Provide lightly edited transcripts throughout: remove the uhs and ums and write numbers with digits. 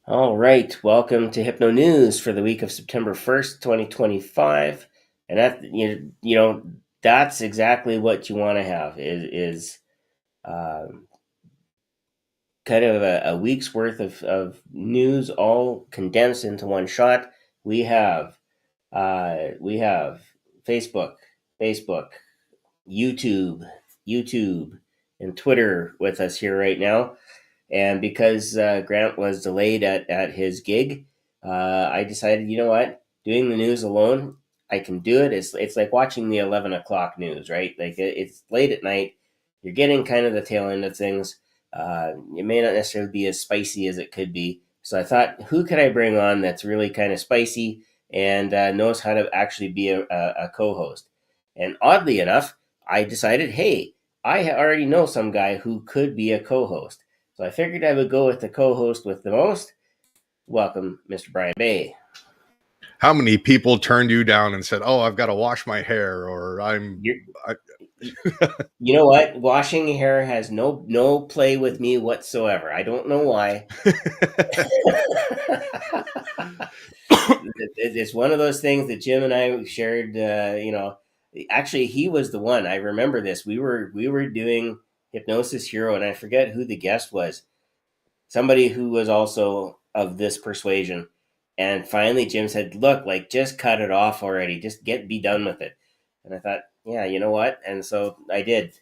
All right, welcome to Hypno News for the week of September 1st, 2025. And that's exactly what you want to have is um, kind of a week's worth of news all condensed into one shot. We have Facebook, Facebook, YouTube, YouTube, and Twitter with us here right now. And because Grant was delayed at his gig, I decided, you know what, doing the news alone, I can do it. It's like watching the 11 o'clock news, right? Like it's late at night. You're getting kind of the tail end of things. It may not necessarily be as spicy as it could be. So I thought, who can I bring on that's really kind of spicy and knows how to actually be a co-host? And oddly enough, I decided, hey, I already know some guy who could be a co-host. So I figured I would go with the co-host with the most. Welcome, Mr. Brian Bay. How many people turned you down and said, "Oh, I've got to wash my hair," or You're, you know what? Washing hair has no play with me whatsoever. I don't know why. It's one of those things that Jim and I shared. Actually, he was the one. I remember this. We were doing Hypnosis Hero, and I forget who the guest was. Somebody who was also of this persuasion. And finally, Jim said, "Look, like just cut it off already. Just be done with it." And I thought, yeah, you know what? And so I did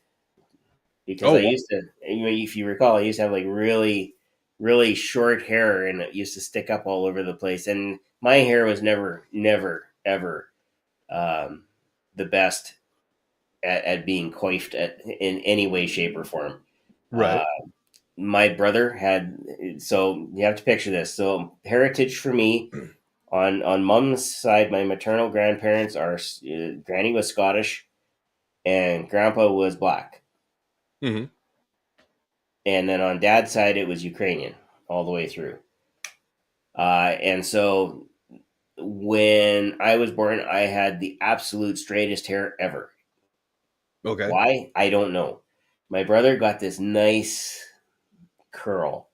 because I oh, used to. If you recall, I used to have like really, really short hair, and it used to stick up all over the place. And my hair was never, ever um, the best at being coiffed in any way, shape, or form. Uh, right. my brother had, so you have to picture this. So heritage for me on mom's side, my maternal grandparents are granny was Scottish and grandpa was black, hmm and then on dad's side it was Ukrainian all the way through. And so when I was born, I had the absolute straightest hair ever. Okay. Why? I don't know. My brother got this nice curl,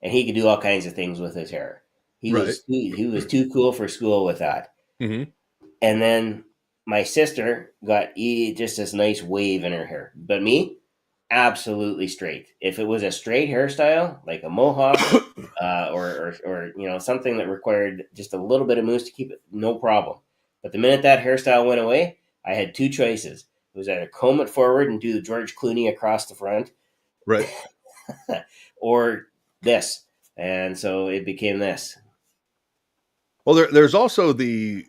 and he could do all kinds of things with his hair. Right. He was too cool for school with that. hmm And then my sister got just this nice wave in her hair, but me, absolutely straight. If it was a straight hairstyle, like a mohawk, or something that required just a little bit of mousse to keep it, no problem. But the minute that hairstyle went away, I had two choices. It was either comb it forward and do the George Clooney across the front, right. or this. And so it became this. Well, there's also the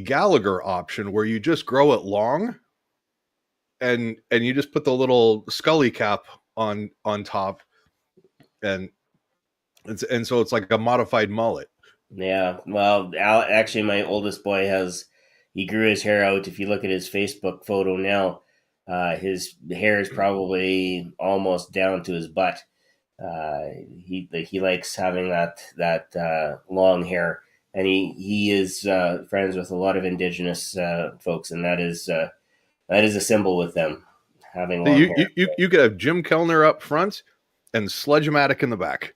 Gallagher option where you just grow it long and you just put the little Scully cap on top, and so it's like a modified mullet. Yeah, well, actually, my oldest boy he grew his hair out. If you look at his Facebook photo now, his hair is probably almost down to his butt. He likes having that long hair, and he is friends with a lot of indigenous folks, and that is a symbol with them having long You hair. you you, you could have Jim Kellner up front and Sledge-O-Matic in the back.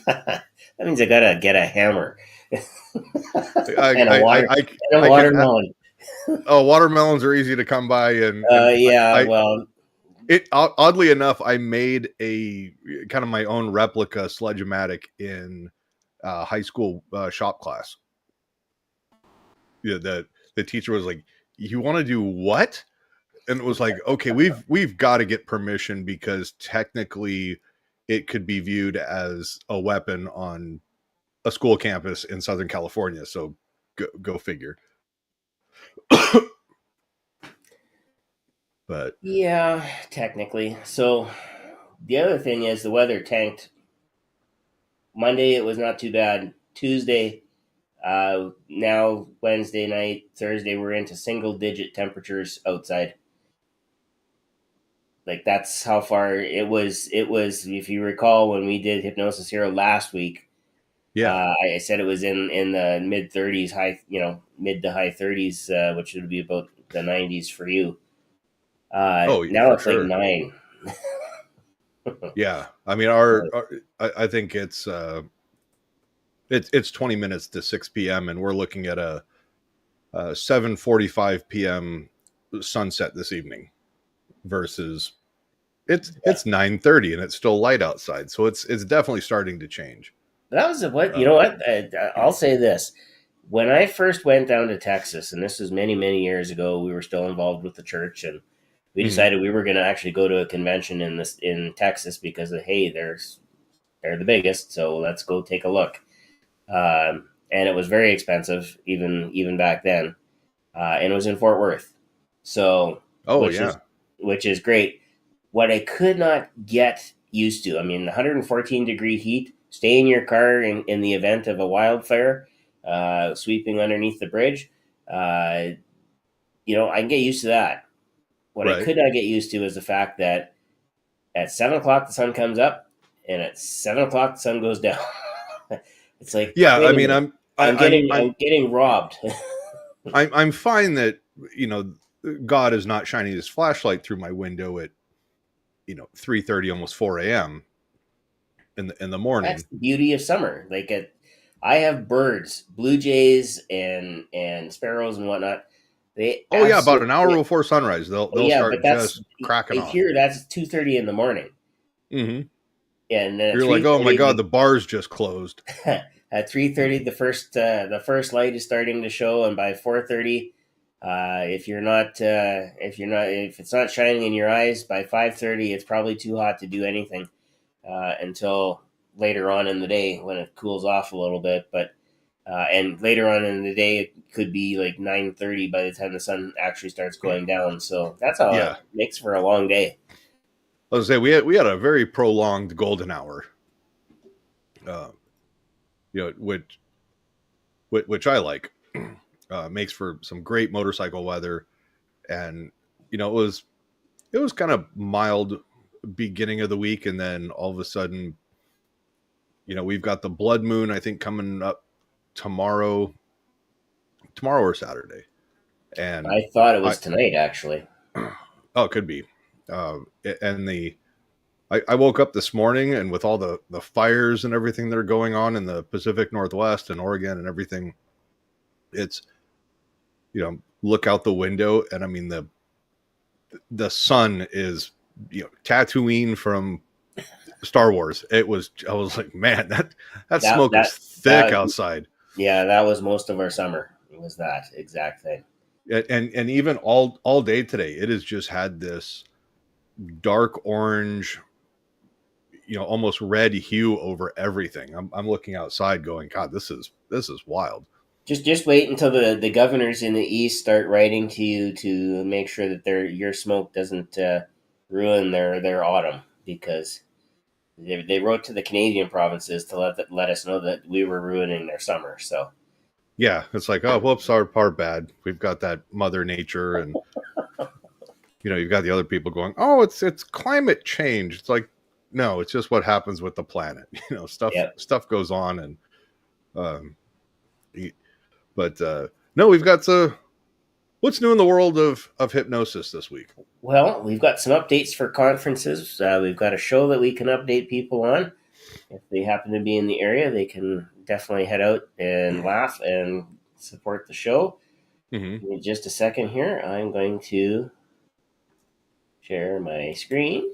That means I gotta get a hammer I and a I I water I, and a I can. watermelon. Oh, watermelons are easy to come by, and Yeah, I well, it oddly enough, I made a kind of my own replica Sledge-O-Matic in high school shop class. Yeah, the teacher was like, "You want to do what?" And it was like, "Okay, we've got to get permission because technically, it could be viewed as a weapon on a school campus in Southern California." So go figure. But yeah, technically. So the other thing is the weather tanked. Monday it was not too bad. Tuesday, now Wednesday night, Thursday we're into single digit temperatures outside. Like that's how far it was. It was, if you recall, when we did Hypnosis Hero last week. yeah, I said it was in the mid 30s, mid to high 30s, which would be about the 90s for you. oh, Now for it's like sure. 9. Yeah, I mean, I think it's It's 20 minutes to 6 p.m. and we're looking at a 7:45 p.m. sunset this evening versus it's 9:30 and it's still light outside. So it's definitely starting to change. That was what you know. What I'll say this: when I first went down to Texas, and this was many many years ago, we were still involved with the church, and we Mhm. decided we were going to actually go to a convention in Texas because hey, they're the biggest, so let's go take a look. And it was very expensive, even back then, and it was in Fort Worth, so Oh which yeah. is which is great. What I could not get used to, I mean, 114-degree heat, stay in your car in the event of a wildfire sweeping underneath the bridge. Uh, I can get used to that. What I Right. could not get used to is the fact that at 7 o'clock the sun comes up, and at 7 o'clock the sun goes down. It's like, Yeah, wait I a mean minute, I, I'm getting robbed. I'm fine that, you know, God is not shining his flashlight through my window at, 3:30 almost 4 a.m. In the That's morning. the beauty of summer. I have birds, blue jays, and sparrows and whatnot. They Oh yeah, about an hour absolutely. before sunrise Oh they'll yeah, but start just cracking off. here. That's 2:30 in the morning, Mhm. and then at You're like, three "Oh my god, thirty, the bar's just closed." at 3:30, the first light is starting to show, and by 4:30, if it's not shining in your eyes by 5:30, it's probably too hot to do anything until later on in the day when it cools off a little bit. But and later on in the day, it could be like 9:30 by the time the sun actually starts going down. So that's how it Yeah. makes for a long day. I was say we had a very prolonged golden hour. Uh, which I like. Makes for some great motorcycle weather, and it was kind of mild beginning of the week, and then all of a sudden, we've got the blood moon I think coming up tomorrow, or Saturday, and I thought it I was tonight, actually. oh it could be, uh, and I woke up this morning and with all the fires and everything that are going on in the Pacific Northwest and Oregon and everything, it's look out the window and I mean the sun is Tatooine from Star Wars. I was like, man, that That smoke is that thick that outside. yeah, that was most of our summer. It was that exact thing. And even all day today, it has just had this dark orange, almost red hue over everything. I'm looking outside going, God, this is wild. Just wait until the governors in the east start writing to you to make sure that your smoke doesn't ruin their autumn, because they wrote to the Canadian provinces to let us know that we were ruining their summer. So Yeah, it's like, oh, whoops, our bad. We've got that Mother Nature, and you've got the other people going, oh, it's climate change. It's like, no, it's just what happens with the planet. Stuff yeah. stuff goes on, and um, but no, we've got what's new in the world of hypnosis this week. Well, we've got some updates for conferences. We've got a show that we can update people on. If they happen to be in the area, they can definitely head out and laugh and support the show. Mm-hmm. Give me just a second here. I'm going to share my screen.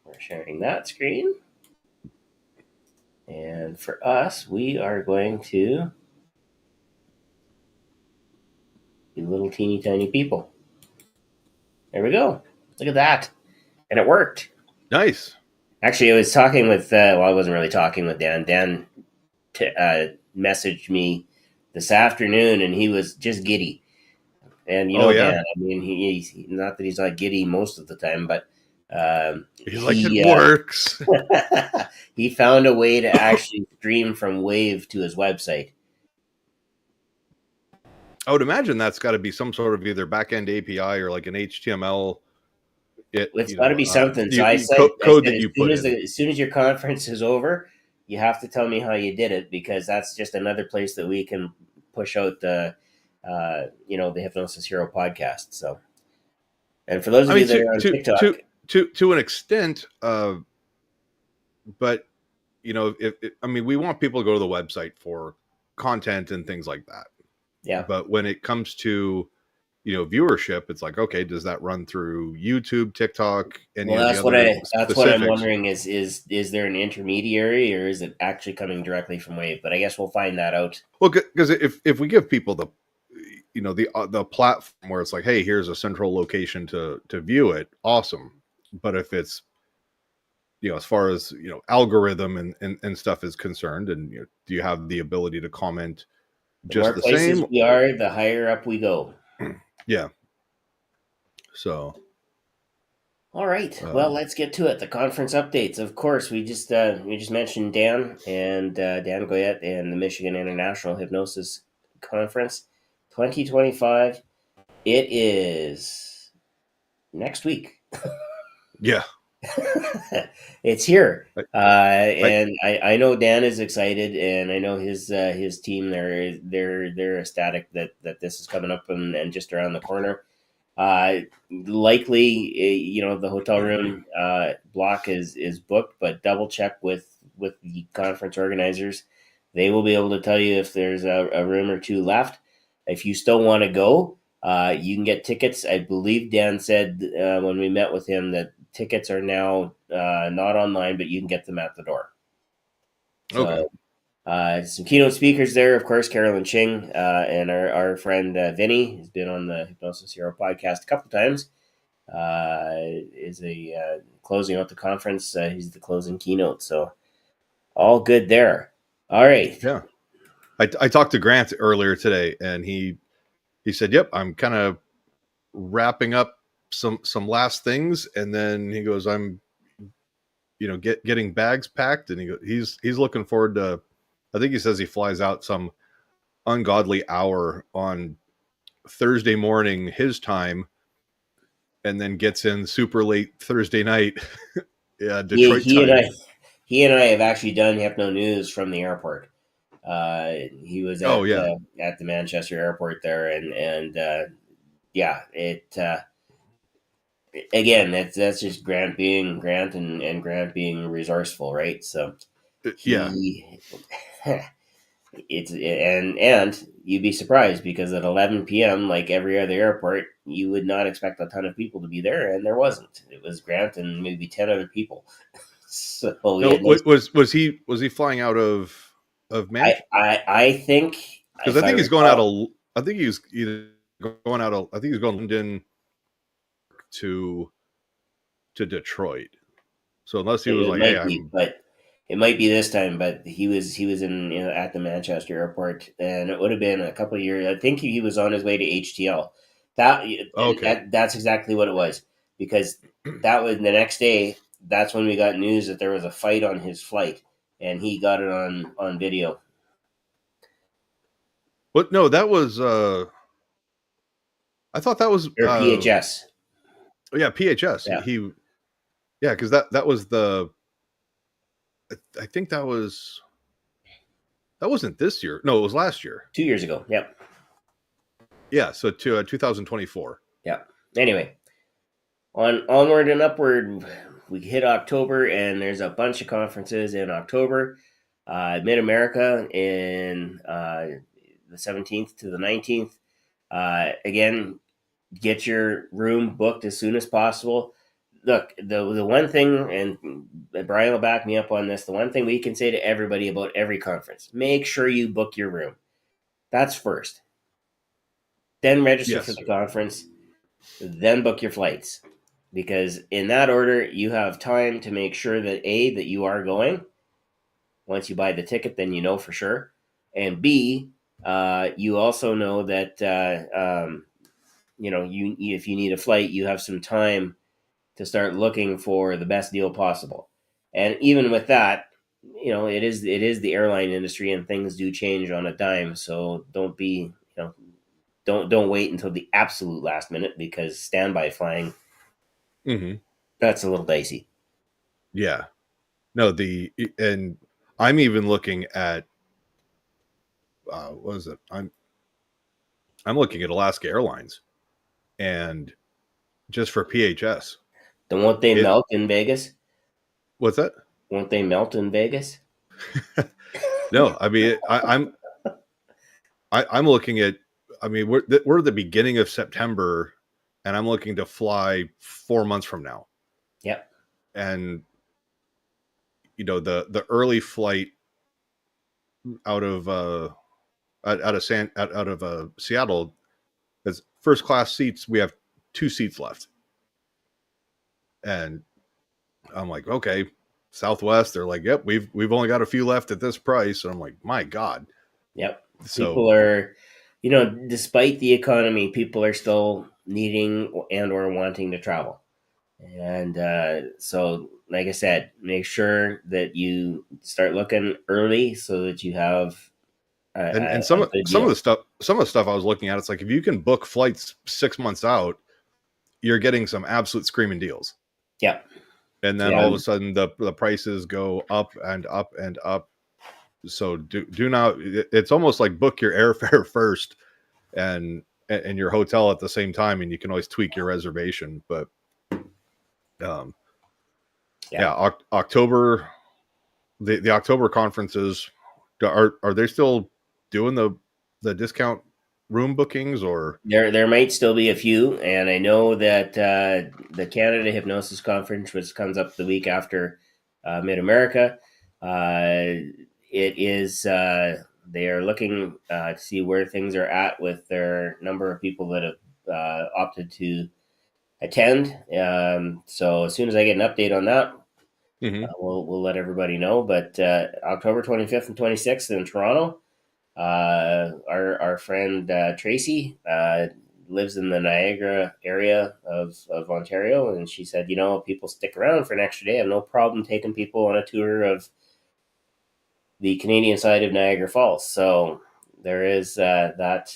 We're sharing that screen. And for us, we are going to be little teeny tiny people. There we go. Look at that. And it worked. Nice. Actually, I was talking with, well, I wasn't really talking with Dan. Dan messaged me this afternoon, and he was just giddy. And Oh yeah. Dan, I mean, he's not that he's not giddy most of the time, but He's like, it he works. he found a way to actually stream from Wave to his website. I would imagine that's got to be some sort of either backend API or like an HTML. It's got to be something. So Code that you put in. as soon as your conference is over, you have to tell me how you did it, because that's just another place that we can push out the Hypnosis Hero podcast. So, and for those I of mean, you that are on TikTok, to an extent, but I mean, we want people to go to the website for content and things like that. Yeah. But when it comes to, viewership, it's like, okay, does that run through YouTube, TikTok, any Well, of the other that's what I'm specifics? wondering is there an intermediary, or is it actually coming directly from Wave? But I guess we'll find that out. Well, because if we give people the platform where it's like, hey, here's a central location to view it, awesome. But if it's, as far as, algorithm and stuff is concerned, and do you have the ability to comment The just more the places same? we are, the higher up we go. Yeah. So All right. Well, um, let's get to it. The conference updates. Of course, we just mentioned Dan and Dan Goyette and the Michigan International Hypnosis Conference 2025. It is next week. yeah. It's here, I, I and I know Dan is excited, and I know his team. They're ecstatic that this is coming up and just around the corner. Likely, the hotel room block is booked, but double check with the conference organizers. They will be able to tell you if there's a room or two left. If you still want to go, you can get tickets. I believe Dan said when we met with him that tickets are now not online, but you can get them at the door. okay. So some keynote speakers there, of course, Carolyn Ching and our friend Vinny, who's been on the Hypnosis Hero podcast a couple times, is closing out the conference. He's the closing keynote. So all good there. All right. Yeah. I talked to Grant earlier today, and he said, "Yep, I'm kind of wrapping up some last things," and then he goes, "I'm getting bags packed," and he's looking forward to. I think he says he flies out some ungodly hour on Thursday morning his time, and then gets in super late Thursday night, yeah, He, Detroit he and I time. he and I have actually done Hypno News from the airport. He was Oh yeah, at the Manchester airport there, and yeah, it again that's just Grant being Grant and Grant being resourceful, right? So yeah. he and you'd be surprised because at 11 p.m., like every other airport, you would not expect a ton of people to be there, and there wasn't. It was Grant and maybe 10 other people. So we No, had no. was he flying out of Manchester? I think Because I if I think he's going out recall, of. I think he's either going out of. I think he's going London to Detroit. So unless he was it like, "Hey, might be, I'm." but it might be this time. But he was in at the Manchester airport, and it would have been a couple of years. I think he was on his way to HTL. That and Okay. that's exactly what it was because that was the next day. That's when we got news that there was a fight on his flight, and he got it on video. But no, that was. I thought that was. Or PHS. Yeah, PHS. Yeah, Yeah, because that was the. I think that was. That wasn't this year. No, it was last year. 2 years ago. Yep. Yeah, so to 2024. Yep. Anyway, onward and upward, we hit October, and there's a bunch of conferences in October. Mid America in the 17th to the 19th. Again, get your room booked as soon as possible. Look, the one thing, and Brian will back me up on this, the one thing we can say to everybody about every conference: make sure you book your room. That's first. Then register for Yes. the conference. Then book your flights, because in that order you have time to make sure that that you are going. Once you buy the ticket, then you know for sure, and b you also know that you if you need a flight, you have some time to start looking for the best deal possible. And even with that, it is the airline industry, and things do change on a dime. So don't wait until the absolute last minute, because standby flying, Mm-hmm. that's a little dicey. Yeah. No, and I'm even looking at what is it? I'm looking at Alaska Airlines, and just for PHS, Then won't they it melt in Vegas? what's that? Won't they melt in Vegas? No, I mean, I'm looking at. I mean, we're at the beginning of September, and I'm looking to fly 4 months from now. Yep. And the early flight out of Seattle is first class seats. We have 2 seats left, and I'm like, okay, Southwest. They're like, yep, we've only got a few left at this price. And I'm like, my God. Yep. So People are, despite the economy, people are still needing and or wanting to travel. And so, like I said, make sure that you start looking early so that you have and a good some of deal. the stuff I was looking at, it's like if you can book flights 6 months out, you're getting some absolute screaming deals. Yep. And then Yeah. all of a sudden the prices go up and up and up. So do not. It's almost like book your airfare first and your hotel at the same time, and you can always tweak your reservation. But um, Yeah. yeah, October, the October conferences, are they still doing the discount room bookings? Or There might still be a few, and I know that the Canada Hypnosis Conference, which comes up the week after Mid America, it is they are looking to see where things are at with their number of people that have opted to attend. So as soon as I get an update on that, Mhm. we'll let everybody know. But October 25th and 26th in Toronto. Our friend Tracy lives in the Niagara area of Ontario, and she said, people stick around for an extra day. I have no problem taking people on a tour of the Canadian side of Niagara Falls. So there is that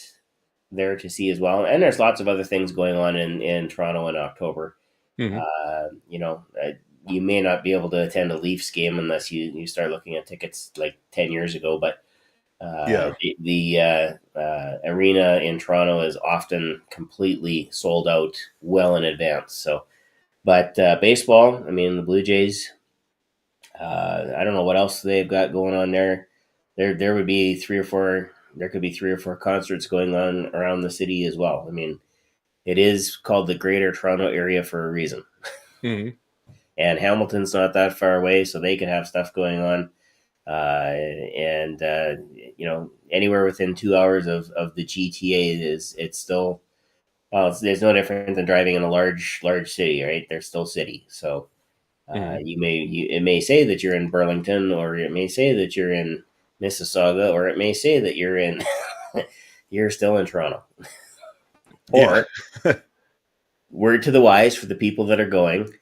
there to see as well, and there's lots of other things going on in Toronto in October. Mhm. You may not be able to attend a Leafs game unless you start looking at tickets like 10 years ago, but Yeah. the arena in Toronto is often completely sold out well in advance. So, but baseball, I mean, the Blue Jays. I don't know what else they've got going on there. There would be three or four. There could be three or four concerts going on around the city as well. I mean, it is called the Greater Toronto Area for a reason. Mhm. And Hamilton's not that far away, so they could have stuff going on. And anywhere within 2 hours of the GTA is it's still there's no different than driving in a large city, right? They're still city. So Mhm. it may say that you're in Burlington, or it may say that you're in Mississauga, or it may say that you're in you're still in Toronto. Yeah. Or word to the wise for the people that are going,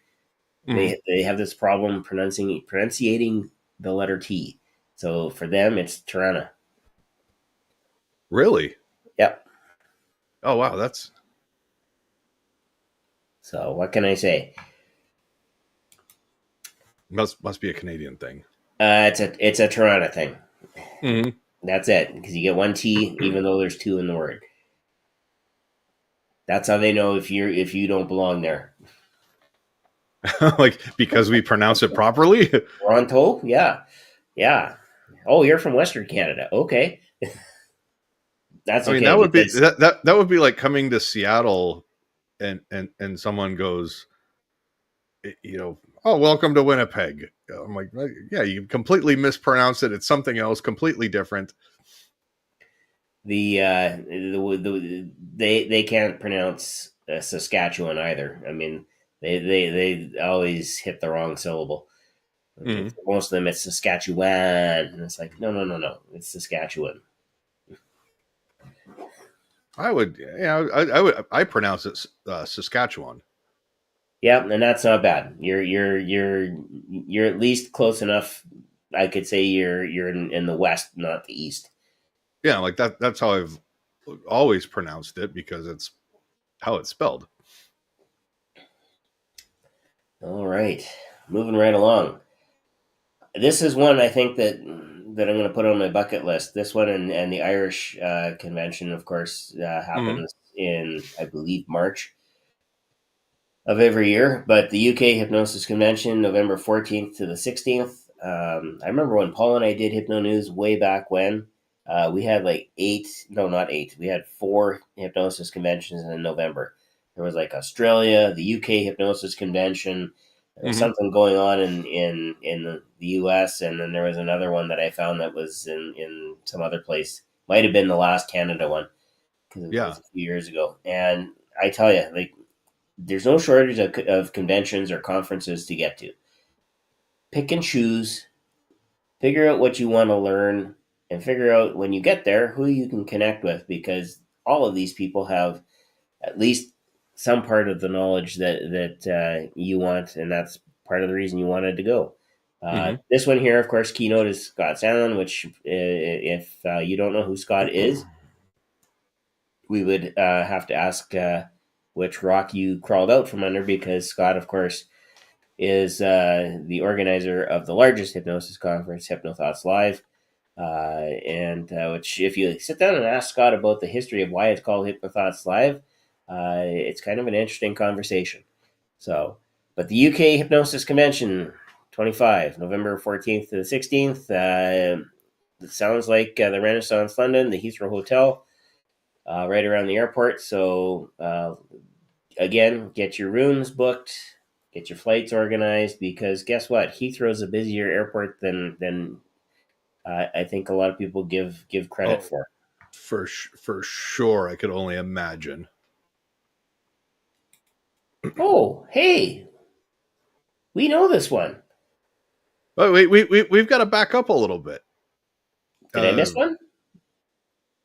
Mhm. they have this problem pronunciating the letter T. So for them, it's Tirana. Really? Yep. Oh wow, that's So what can I say? must be a Canadian thing. It's a Tirana thing. Mhm. That's it, because you get one T even though there's two in the word. That's how they know if you don't belong there. Like because we pronounce it properly. Toronto, yeah, yeah. Oh, you're from Western Canada. Okay, that's I mean, okay that would be because that would be like coming to Seattle and someone goes, oh, welcome to Winnipeg. I'm like, yeah, you completely mispronounced it. It's something else, completely different. they can't pronounce Saskatchewan either. I mean, they always hit the wrong syllable. Mhm. Most of them, it's Saskatchewan, and it's like no, it's Saskatchewan. I would, yeah, I pronounce it Saskatchewan. Yeah, and that's not bad. You're at least close enough. I could say you're in the west, not the east. Yeah, like that. That's how I've always pronounced it because it's how it's spelled. All right, moving right along. This is one I think that I'm going to put on my bucket list. This one and the Irish convention, of course, Mhm. happens in I believe March of every year. But the UK Hypnosis Convention, November 14th to the 16th. I remember when Paul and I did Hypno News way back when. We had like eight, no, not eight. We had 4 hypnosis conventions in November. There was like Australia, the UK hypnosis convention. There was Hmm. something going on in the US, and then there was another one that I found that was in some other place. Might have been the last Canada one because it Yeah. was a few years ago. And I tell you, like, there's no shortage of conventions or conferences to get to. Pick and choose, figure out what you want to learn, and figure out when you get there who you can connect with, because all of these people have at least some part of the knowledge that you want, and that's part of the reason you wanted to go. Hmm. This one here, of course, keynote is Scott Sandlin, which if you don't know who Scott is, we would have to ask which rock you crawled out from under, because Scott, of course, is the organizer of the largest hypnosis conference, Hypno Thoughts Live. And which, if you sit down and ask Scott about the history of why it's called Hypno Thoughts Live, it's kind of an interesting conversation. So, but the UK Hypnosis Convention 25, November 14th to the 16th. It sounds like the Renaissance London, the Heathrow Hotel, right around the airport. So, again, get your rooms booked, get your flights organized, because guess what? Heathrow's a busier airport than I think a lot of people give credit Oh, for. for sure. I could only imagine. Oh, hey, we know this one. But we've got to back up a little bit. Did I Uh, miss one?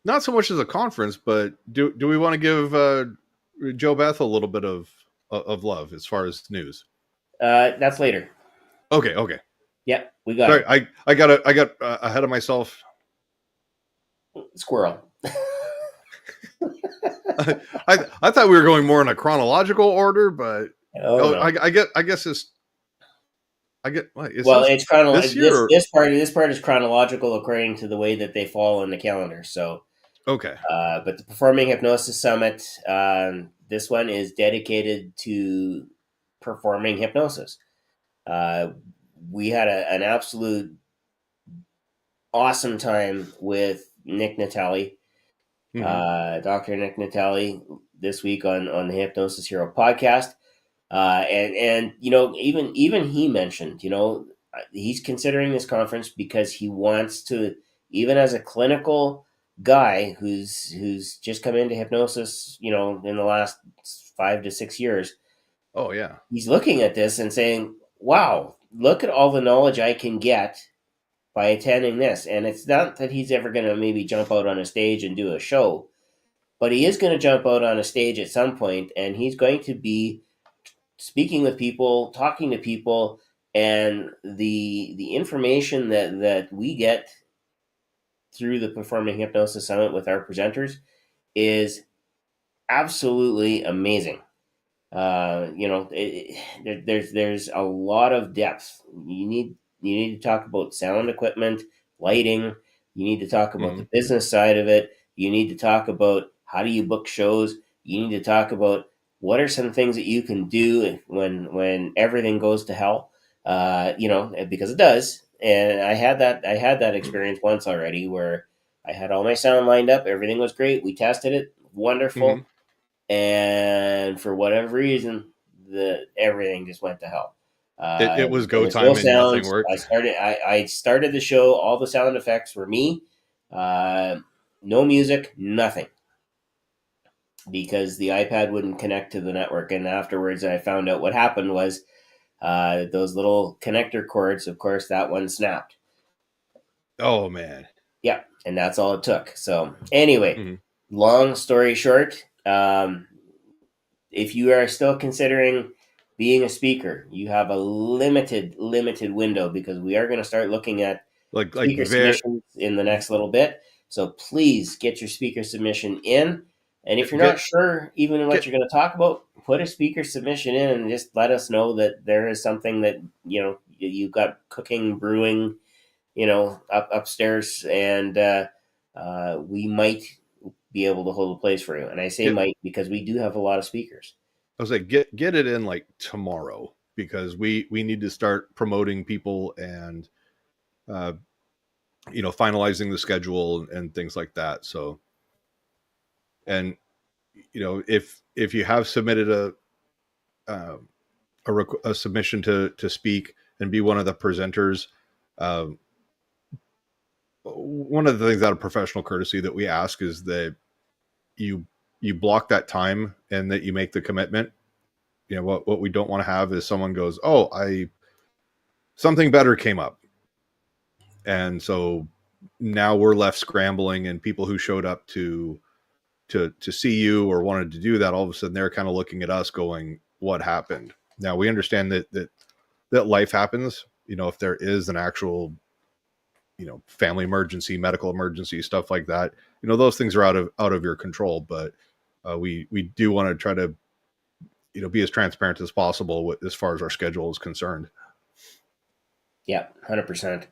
Not so much as a conference, but do we want to give Joe Beth a little bit of love as far as news? That's later. Okay, okay. Yeah, we got Sorry, it. I got ahead of myself. Squirrel. I thought we were going more in a chronological order, but Oh no. I guess it's I get what it Well, says it's this year. this this part is chronological according to the way that they fall in the calendar. So, Okay. but the Performing Hypnosis Summit, this one is dedicated to performing hypnosis. Uh, we had an absolute awesome time with Nick Natali, Hmm. Dr. Nick Natali, this week on the Hypnosis Hero podcast. And even he mentioned, he's considering this conference because he wants to, even as a clinical guy who's just come into hypnosis, in the last 5 to 6 years, Oh yeah. he's looking at this and saying, wow, look at all the knowledge I can get by attending this. And it's not that he's ever going to maybe jump out on a stage and do a show, but he is going to jump out on a stage at some point, and he's going to be speaking with people, talking to people, and the information that we get through the Performing Hypnosis Summit with our presenters is absolutely amazing. There's a lot of depth. You need to talk about sound equipment, lighting. You need to talk about Hmm. the business side of it. You need to talk about how do you book shows. You need to talk about what are some things that you can do when everything goes to hell. Because it does. And I had that experience once already, where I had all my sound lined up. Everything was great. We tested it. Hmm. Wonderful. And for whatever reason, the everything just went to hell. It was There go was no time and nothing sounds. worked. I started the show. All the sound effects were me. Uh, no music, nothing, because the iPad wouldn't connect to the network. And afterwards, I found out what happened was those little connector cords. Of course, that one snapped. Oh man. Yeah, and that's all it took. So anyway, Hmm. long story short, if you are still considering being a speaker, you have a limited window, because we are going to start looking at Like speaker very submissions in the next little bit. So please get your speaker submission in. And if you're not get sure even what get you're going to talk about, put a speaker submission in and just let us know that there is something that you've got cooking, brewing, upstairs, and we might be able to hold a place for you. And I say get might because we do have a lot of speakers. I was like get it in like tomorrow because we need to start promoting people and uh, finalizing the schedule and things like that. So, and if you have submitted uh, a submission to speak and be one of the presenters, um, one of the things out of professional courtesy that we ask is that you you block that time and that you make the commitment. What we don't want to have is someone goes, oh, I something better came up, and so now we're left scrambling, and people who showed up to see you or wanted to do that, all of a sudden they're kind of looking at us going, what happened? Now we understand that life happens. If there is an actual family emergency, medical emergency, stuff like that, those things are out of your control. But we do want to try to be as transparent as possible as far as our schedule is concerned. Yeah, 100%.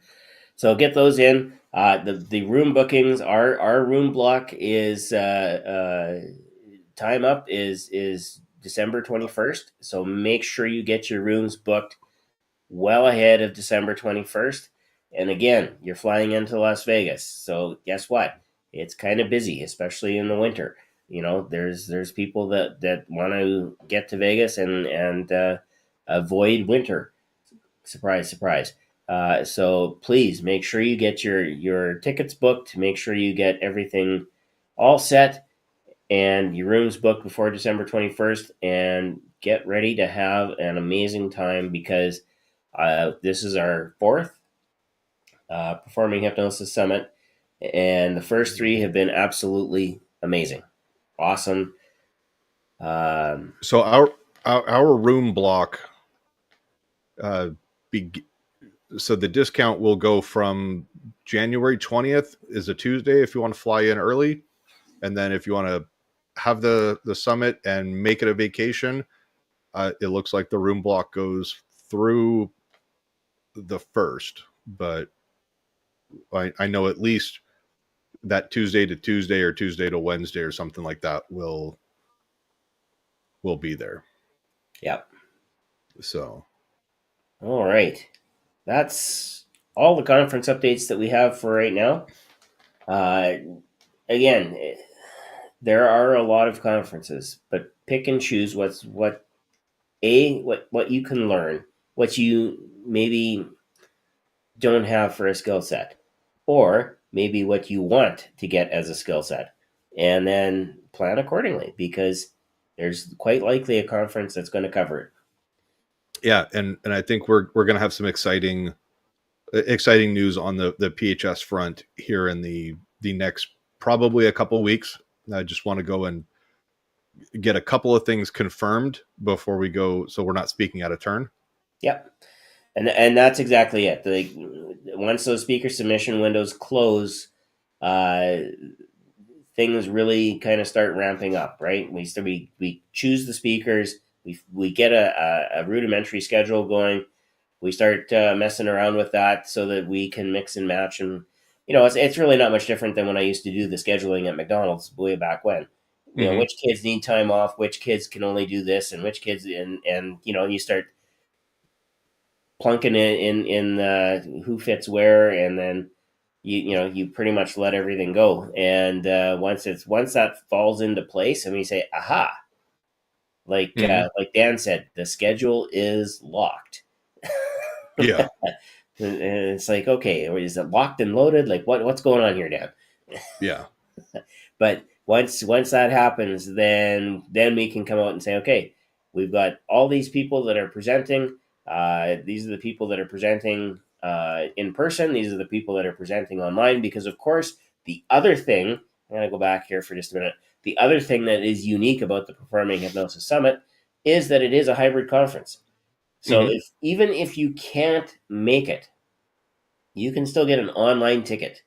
So get those in. The room bookings, our room block is time up is December 21st. So make sure you get your rooms booked well ahead of December 21st. And again, you're flying into Las Vegas. So guess what? It's kind of busy, especially in the winter. There's people that want to get to Vegas and avoid winter. Surprise, surprise. So please make sure you get your tickets booked. Make sure you get everything all set and your rooms booked before December 21st, and get ready to have an amazing time, because this is our fourth Performing Hypnosis Summit, and the first three have been absolutely amazing, awesome. So our room block, uh, be, so the discount will go from January 20th is a Tuesday if you want to fly in early, and then if you want to have the summit and make it a vacation, it looks like the room block goes through the first. But I know at least that Tuesday to Tuesday or Tuesday to Wednesday or something like that will be there. Yeah. So, All right. That's all the conference updates that we have for right now. Again, there are a lot of conferences, but pick and choose what you can learn, what you maybe don't have for a skill set, or maybe what you want to get as a skill set, and then plan accordingly, because there's quite likely a conference that's going to cover it. yeah, and I think we're going to have some exciting news on the PHS front here in the next probably a couple weeks. I just want to go and get a couple of things confirmed before we go, so we're not speaking out of turn. Yep. And that's exactly it. Once those speaker submission windows close, uh, things really kind of start ramping up, right? We choose the speakers, we get a rudimentary schedule going, we start messing around with that so that we can mix and match, and it's really not much different than when I used to do the scheduling at McDonald's way back when. Mm-hmm. Which kids need time off, which kids can only do this, and which kids, and you start plunking in who fits where, and then you pretty much let everything go. And once that falls into place, and we say, aha, like Dan said, the schedule is locked. Yeah. And it's like, okay, is it locked and loaded? Like what's going on here, Dan? Yeah. But once that happens, then we can come out and say, okay, we've got all these people that are presenting. These are the people that are presenting in person. These are the people that are presenting online. Because, of course, the other thing, I'm going to go back here for just a minute. The other thing that is unique about the Performing Hypnosis Summit is that it is a hybrid conference. So Mm-hmm. even if you can't make it, you can still get an online ticket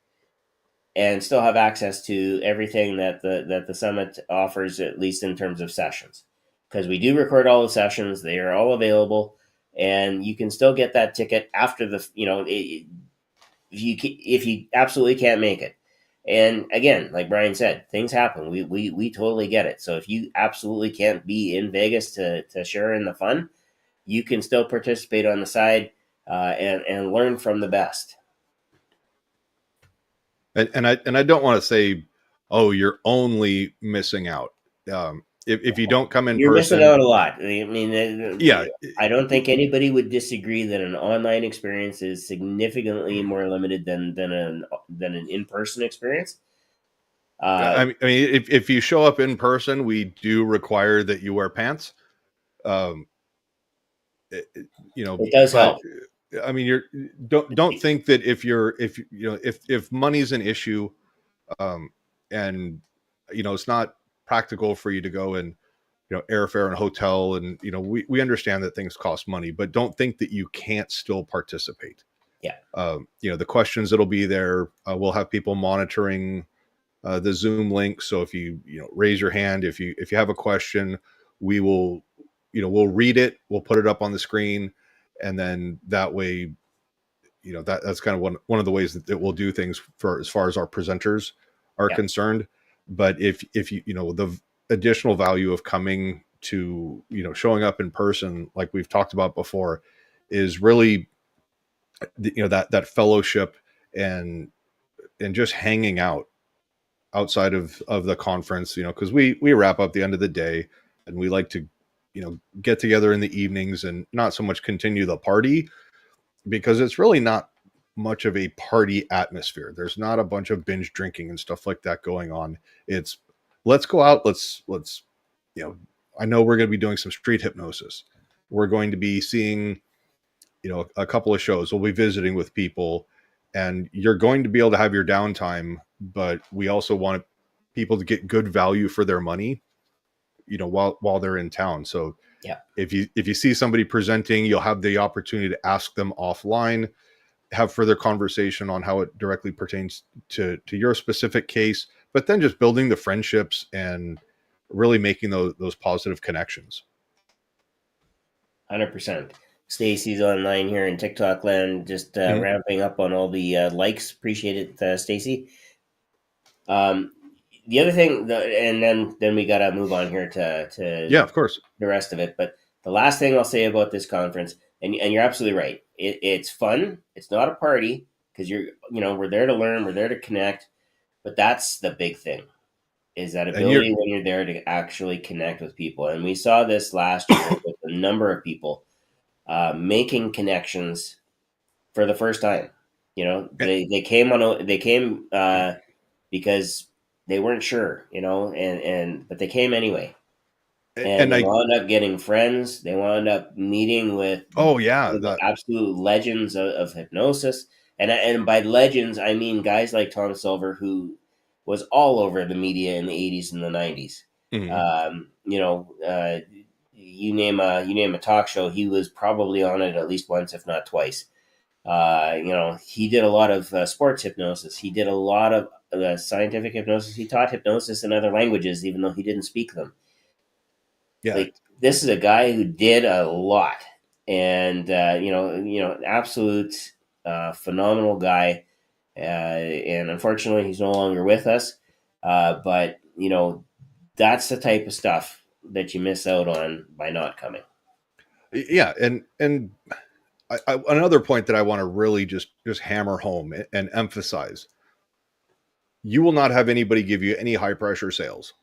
and still have access to everything that the summit offers, at least in terms of sessions. Because we do record all the sessions, they are all available, and you can still get that ticket after if you absolutely can't make it. And again, like Brian said, things happen. We totally get it. So if you absolutely can't be in Vegas to share in the fun, you can still participate on the side and learn from the best. And I don't want to say, oh, you're only missing out. If you don't come in You're missing person, out a lot. I mean, yeah, I don't think anybody would disagree that an online experience is significantly more limited than an in person experience. Uh, I mean, if you show up in person, we do require that you wear pants. Um, you know, it does but help. I mean, don't think that if money's an issue, um, and it's not practical for you to go and airfare and hotel, and we understand that things cost money, but don't think that you can't still participate. Yeah, The questions that'll be there, we'll have people monitoring the Zoom link. So if you raise your hand, if you have a question, we will we'll read it, we'll put it up on the screen, and then that way that's kind of one of the ways that we'll do things for as far as our presenters are yeah, concerned. But if the additional value of coming to showing up in person, like we've talked about before, is really that fellowship and just hanging out outside of the conference, because we wrap up the end of the day, and we like to get together in the evenings and not so much continue the party, because it's really not much of a party atmosphere. There's not a bunch of binge drinking and stuff like that going on. It's let's go out, let's I know we're going to be doing some street hypnosis. We're going to be seeing a couple of shows. We'll be visiting with people, and you're going to be able to have your downtime, but we also want people to get good value for their money, while they're in town. So yeah. if you see somebody presenting, you'll have the opportunity to ask them offline, have further conversation on how it directly pertains to your specific case, but then just building the friendships and really making those positive connections. 100%. Stacy's online here in TikTok land, just Mhm. ramping up on all the likes. Appreciate it, Stacy. Um, the other thing, and then we gotta move on here to Yeah, of course. the rest of it. But the last thing I'll say about this conference, and you're absolutely right. It's fun. It's not a party because we're there to learn, we're there to connect. But that's the big thing, is that And you're ability when you're there to actually connect with people. And we saw this last year with a number of people making connections for the first time. They came because they weren't sure, but they came anyway, and and they I wound up getting friends. They wound up meeting with oh yeah, the absolute legends of hypnosis, and by legends I mean guys like Tom Silver, who was all over the media in the '80s and the '90s. mhm. Um, you know, uh, you name a talk show, he was probably on it at least once, if not twice. He did a lot of sports hypnosis. He did a lot of scientific hypnosis. He taught hypnosis in other languages, even though he didn't speak them. Yeah. Like, this is a guy who did a lot, and absolute phenomenal guy. And unfortunately, he's no longer with us. But that's the type of stuff that you miss out on by not coming. Yeah, and another point that I want to really just hammer home and emphasize: you will not have anybody give you any high pressure sales.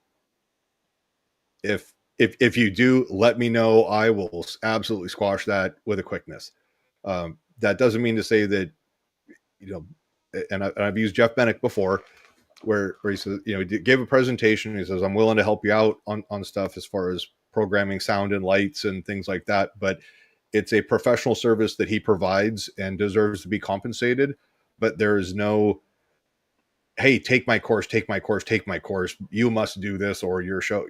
If you do, let me know. I will absolutely squash that with a quickness. That doesn't mean to say that you know. And I've used Jeff Bennick before, where he says, he gave a presentation. He says, I'm willing to help you out on stuff as far as programming sound and lights and things like that, but it's a professional service that he provides and deserves to be compensated. But there is no, hey, take my course, take my course, take my course. You must do this, or your show,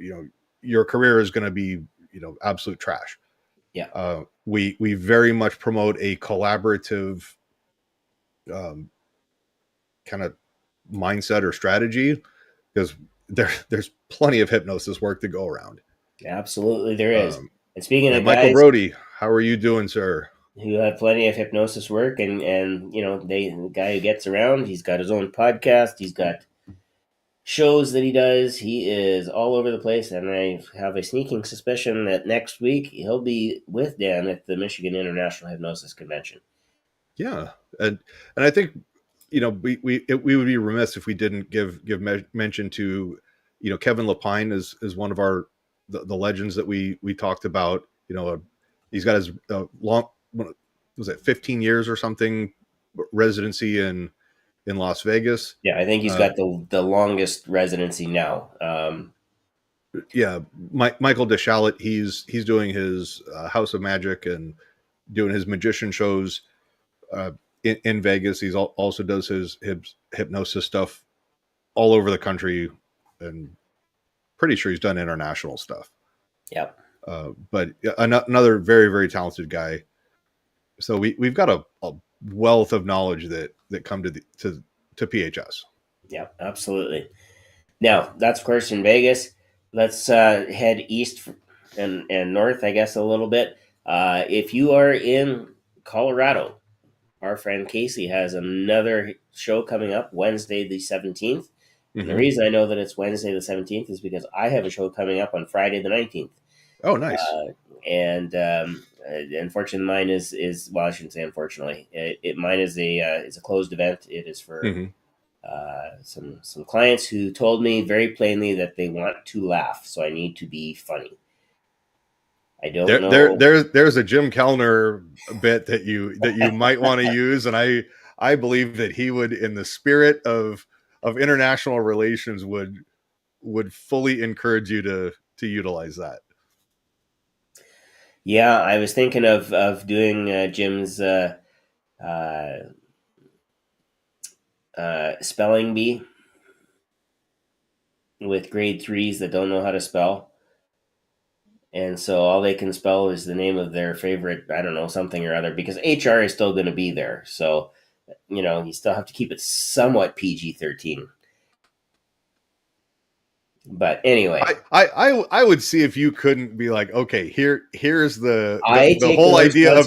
your career is going to be, absolute trash. Yeah, We very much promote a collaborative um, kind of mindset or strategy, because there's plenty of hypnosis work to go around. absolutely, there is. Um, And speaking and of Michael guys Brody, how are you doing, sir? who have plenty of hypnosis work, and the guy who gets around, he's got his own podcast, he's got shows that he does, he is all over the place, and I have a sneaking suspicion that next week he'll be with Dan at the Michigan International Hypnosis Convention. Yeah, and I think we would be remiss if we didn't give mention to, Kevin Lapine is one of the legends that we talked about. He's got his long, was it 15 years or something residency in Las Vegas. Yeah, I think he's got the longest residency now. Yeah, Michael DeShalit, he's doing his House of Magic and doing his magician shows in Vegas. He's also does his hypnosis stuff all over the country, and pretty sure he's done international stuff. Yep. But another very, very talented guy. So we've got a wealth of knowledge that come to PHS. Yeah, absolutely. Now that's of course in Vegas. Let's head east and north, I guess, a little bit. If you are in Colorado, our friend Casey has another show coming up Wednesday the 17th. And the reason I know that it's Wednesday the 17th is because I have a show coming up on Friday the 19th. Oh, nice. And unfortunately, mine is well, I shouldn't say unfortunately. Mine is it's a closed event. It is for some clients who told me very plainly that they want to laugh, so I need to be funny. I don't know. There's a Jim Kellner bit that you might want to use, and I believe that he would, in the spirit of international relations, would fully encourage you to utilize that. Yeah, I was thinking of doing Jim's spelling bee with grade 3s that don't know how to spell. And so all they can spell is the name of their favorite, I don't know, something or other, because HR is still going to be there. So, you still have to keep it somewhat PG-13. But anyway, I would see if you couldn't be like, okay, here's the whole no idea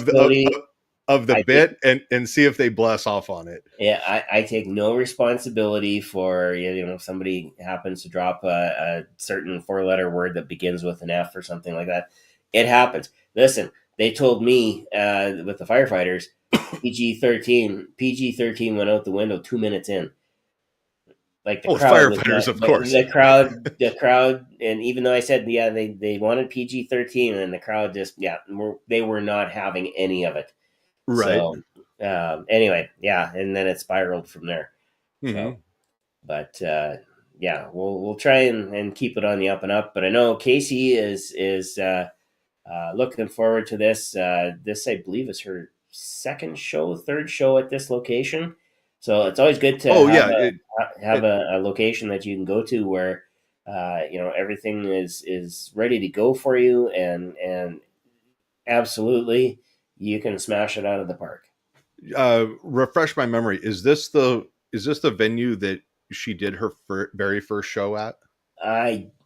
of the bit, and see if they bless off on it. Yeah, I take no responsibility for if somebody happens to drop a certain 4-letter word that begins with an F or something like that. It happens. Listen, they told me with the firefighters, PG-13 went out the window 2 minutes in. Like the crowd, firefighters, of course. The crowd, and even though I said they wanted PG-13, and the crowd just they were not having any of it. Right. So anyway, yeah, and then it spiraled from there. So, but we'll try and keep it on the up and up. But I know Casey is looking forward to this. This, I believe, is her third show at this location. So it's always good to have a location that you can go to where everything is ready to go for you, and absolutely you can smash it out of the park. Refresh my memory. Is this the venue that she did her very first show at?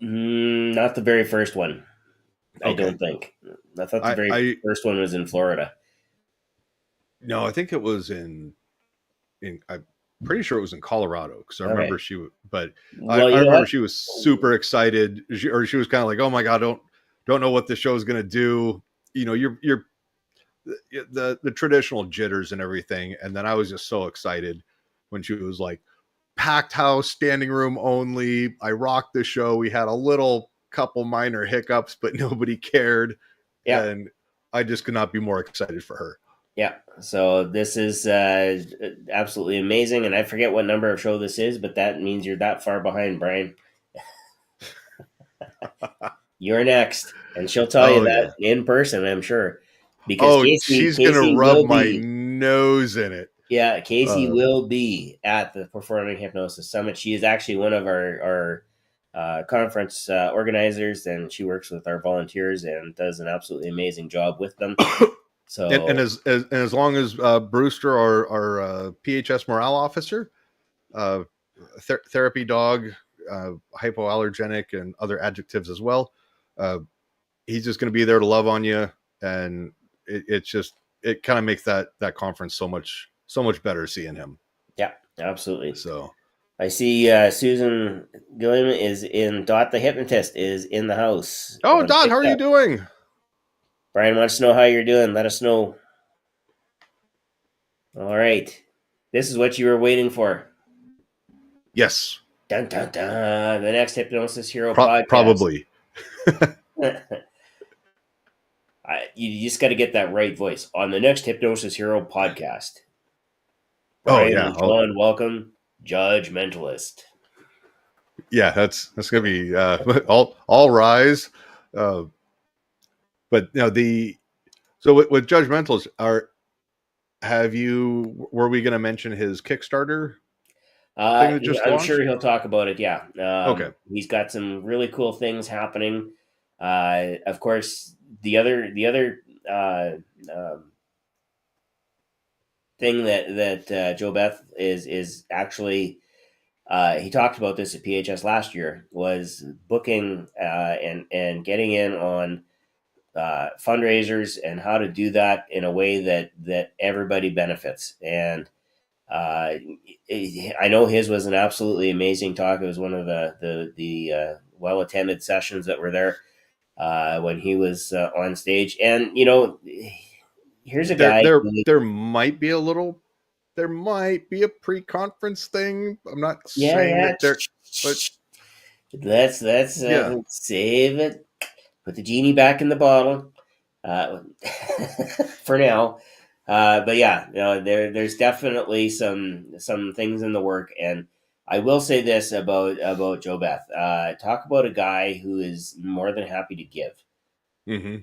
Not the very first one. Okay. I don't think. I thought the very first one was in Florida. No, I think it was in. I'm pretty sure it was in Colorado, because I remember she was super excited. She was kind of like, "Oh my god, don't know what the show is going to do." You're the traditional jitters and everything, and then I was just so excited when she was like, packed house, standing room only. I rocked the show. We had a little couple minor hiccups, but nobody cared. Yeah. And I just could not be more excited for her. Yeah. So this is absolutely amazing. And I forget what number of show this is, but that means you're that far behind, Brian. You're next. And she'll tell you that in person, I'm sure. Because she's going to rub my nose in it. Yeah, Casey will be at the Performing Hypnosis Summit. She is actually one of our conference organizers, and she works with our volunteers and does an absolutely amazing job with them. So, and as long as Brewster, our PHS morale officer, therapy dog, hypoallergenic, and other adjectives as well, he's just going to be there to love on you, and it kind of makes that conference so much better seeing him. Yeah, absolutely. So I see Susan Gilliam is in. Dot the hypnotist is in the house. Oh, Dot, how are you doing? Brian wants to know how you're doing. Let us know. All right. This is what you were waiting for. Yes, Dun dun dun. The next Hypnosis Hero podcast. probably. You just got to get that right voice on the next Hypnosis Hero podcast. Oh Brian yeah, and Sean, welcome, Judgmentalist. yeah. That's gonna be all rise. But the so with Judgmentals were we going to mention his Kickstarter thing that just I'm sure launched? he'll talk about it. Yeah, Okay. he's got some really cool things happening. Of course, the other thing that Joe Beth is actually he talked about this at PHS last year was booking and getting in on fundraisers and how to do that in a way that everybody benefits. And I know his was an absolutely amazing talk. It was one of the well attended sessions that were there when he was on stage. And here's a There guy. there there might be a pre-conference thing. I'm not Yeah, saying yeah. that there, but Let's yeah. save it. Put the genie back in the bottle uh, for now. But yeah, there's definitely some things in the work, and I will say this about Joe Beth. Talk about a guy who is more than happy to give, Mm-hmm.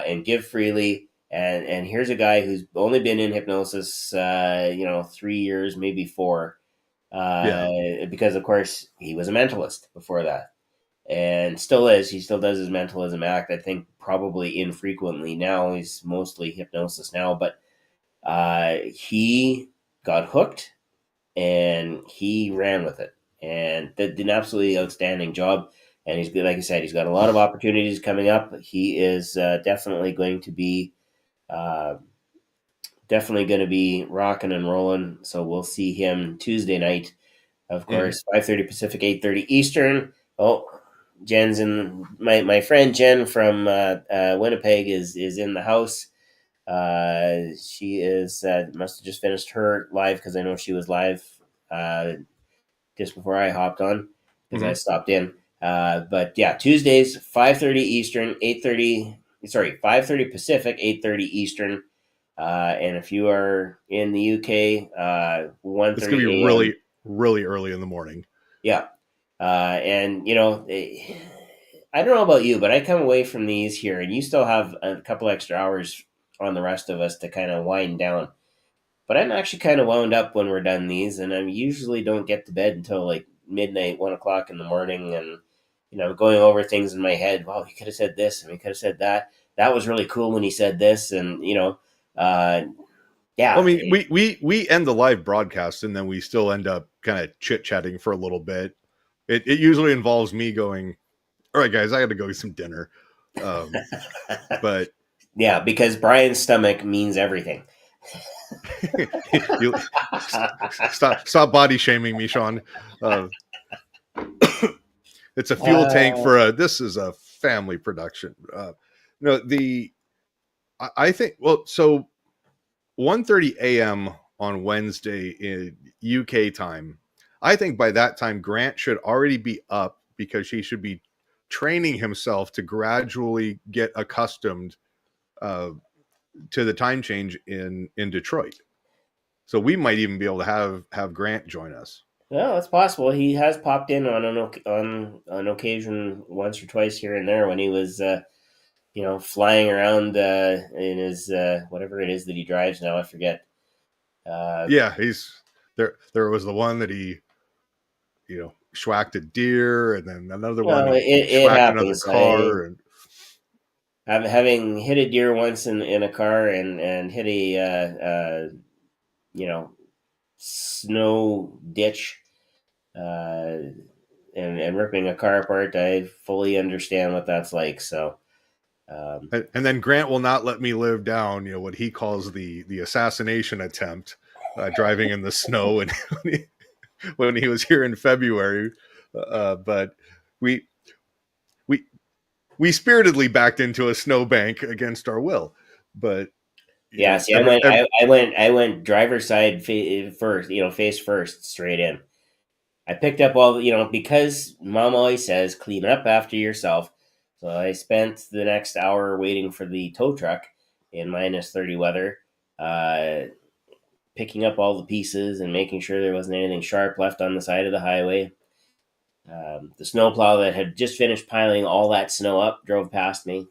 and give freely. And here's a guy who's only been in hypnosis, 3 years, maybe four, Yeah. because of course he was a mentalist before that and still is. He still does his mentalism act. I think probably infrequently now. He's mostly hypnosis now, but he got hooked and he ran with it and did an absolutely outstanding job. And he's good, like I said, he's got a lot of opportunities coming up. He is definitely going to be uh, rocking and rolling. So we'll see him Tuesday night, of Mm-hmm. course, 5:30 Pacific, 8:30 Eastern. Oh, Jen's in my friend Jen from Winnipeg is in the house. She is must have just finished her live because I know she was live uh, just before I hopped on because I Mm-hmm. stopped in. But yeah, Tuesdays 5:30 Eastern, 8:30. Sorry, 5:30 Pacific, 8:30 Eastern. And if you are in the UK, It's gonna 1:30 be a.m. really really early in the morning. Yeah, and I don't know about you, but I come away from these here, and you still have a couple extra hours on the rest of us to kind of wind down. But I'm actually kind of wound up when we're done these, and I usually don't get to bed until like midnight, 1 o'clock in the morning, and going over things in my head. Wow, he could have said this, and he could have said that. That was really cool when he said this, and uh, Well, I yeah, mean, we end the live broadcast and then we still end up kind of chit chatting for a little bit. It usually involves me going, "All right, guys, I got to go get some dinner." Um, but yeah, because Brian's stomach means everything. you stop body shaming me, Sean. Uh, it's a fuel tank Uh, for a. This is a family production. No, I think so 1:30 a.m. on Wednesday in UK time. I think by that time Grant should already be up because he should be training himself to gradually get accustomed uh, to the time change in Detroit. So we might even be able to have Grant join us. well, it's possible. He has popped in on an occasion once or twice here and there when he was, flying around in his whatever it is that he drives now. I forget. Uh, Yeah, he's there. There was the one that he, schwacked a deer, and then another one well, he it schwacked another happens. car, and Having hit a deer once in a car and hit a you know snow ditch and ripping a car apart, I fully understand what that's like. So. and then Grant will not let me live down, what he calls the assassination attempt, driving in the snow, and when he was here in February. But we we we spiritedly backed into a snowbank against our will. But Yeah, see, I went driver's side first, face first, straight in. I picked up all because mom always says clean up after yourself. So I spent the next hour waiting for the tow truck in -30 weather, uh, picking up all the pieces and making sure there wasn't anything sharp left on the side of the highway. The snowplow that had just finished piling all that snow up drove past me.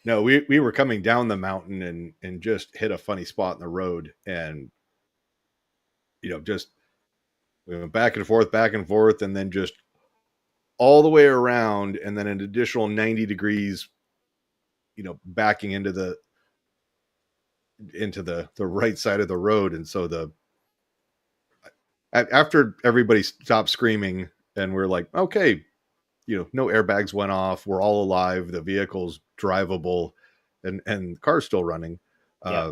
No, we were coming down the mountain and just hit a funny spot in the road, and just we went back and forth, and then just all the way around, and then an additional 90 degrees, backing into the right side of the road. And so after everybody stopped screaming and we're like, okay, no airbags went off, we're all alive, the vehicle's drivable, and the car's still running. Yeah.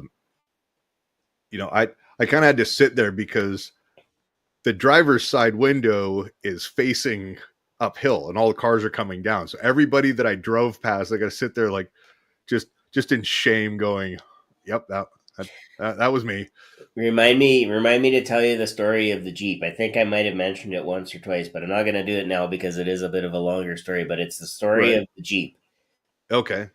I kind of had to sit there because the driver's side window is facing uphill and all the cars are coming down. So everybody that I drove past, I got to sit there like just in shame going, yep, that was me. Remind me to tell you the story of the Jeep. I think I might have mentioned it once or twice, but I'm not going to do it now because it is a bit of a longer story, but it's the story Right. of the Jeep. Okay.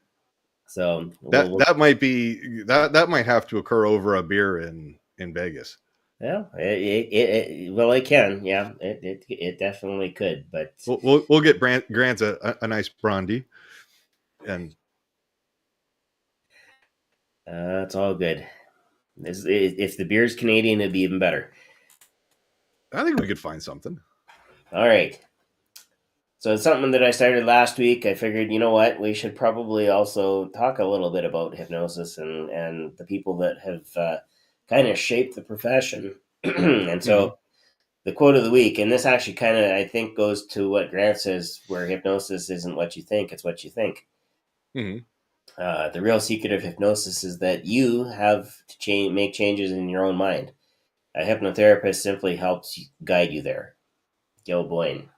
So that might be that might have to occur over a beer in Vegas. well, it can. Yeah, it definitely could, but We'll get Grant's a nice brandy, and it's all good. If the beer's Canadian, it'd be even better. I think we could find something. All right. So it's something that I started last week. I figured, you know what, we should probably also talk a little bit about hypnosis and the people that have kind of shaped the profession. And so the quote of the week, and this actually kind of I think goes to what Grant says, where hypnosis isn't what you think; it's what you think. Mm-hmm. The real secret of hypnosis is that you have to make changes in your own mind. A hypnotherapist simply helps guide you there. Gil Boyne.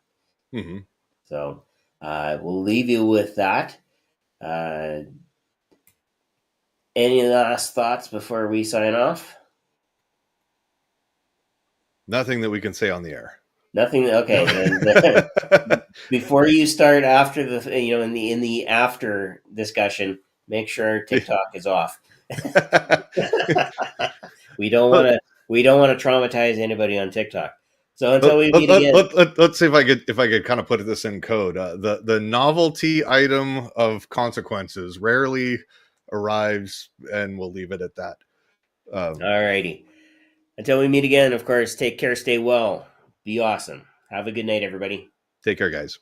Mm-hmm. So we'll leave you with that. Uh, any last thoughts before we sign off? Nothing that we can say on the air. Nothing. Okay, then. Before you start after the in the after discussion, make sure TikTok is off. we don't want to traumatize anybody on TikTok. So until we meet again, let's see if I could kind of put this in code. The novelty item of consequences rarely arrives, and we'll leave it at that. Alrighty. Until we meet again, of course, take care, stay well, be awesome. Have a good night, everybody. Take care, guys.